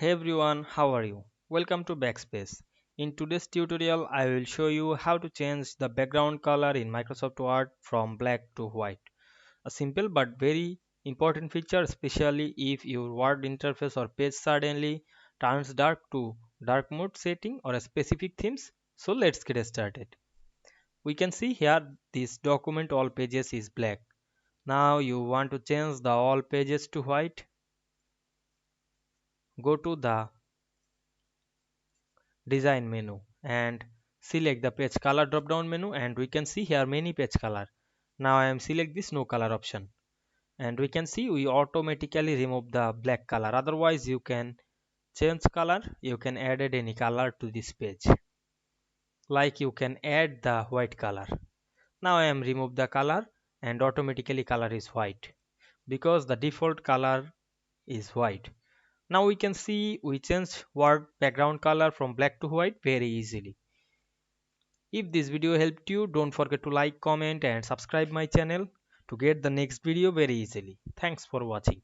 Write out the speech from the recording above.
Hey everyone, how are you? Welcome to Backspace. In today's tutorial, I will show you how to change the background color in Microsoft Word from black to white. A simple but very important feature, especially if your Word interface or page suddenly turns dark to dark mode setting or a specific themes. So let's get started. We can see here this document all pages is black. Now you want to change the all pages to white. Go to the design menu and select the page color drop down menu, and we can see here many page color. Now I am select this no color option, and we can see we automatically remove the black color. Otherwise you can change color, you can add any color to this page, like you can add the white color. Now I am remove the color, and automatically color is white because the default color is white. Now we can see we change word background color from black to white very easily. If this video helped you, don't forget to like, comment and subscribe my channel to get the next video very easily. Thanks for watching.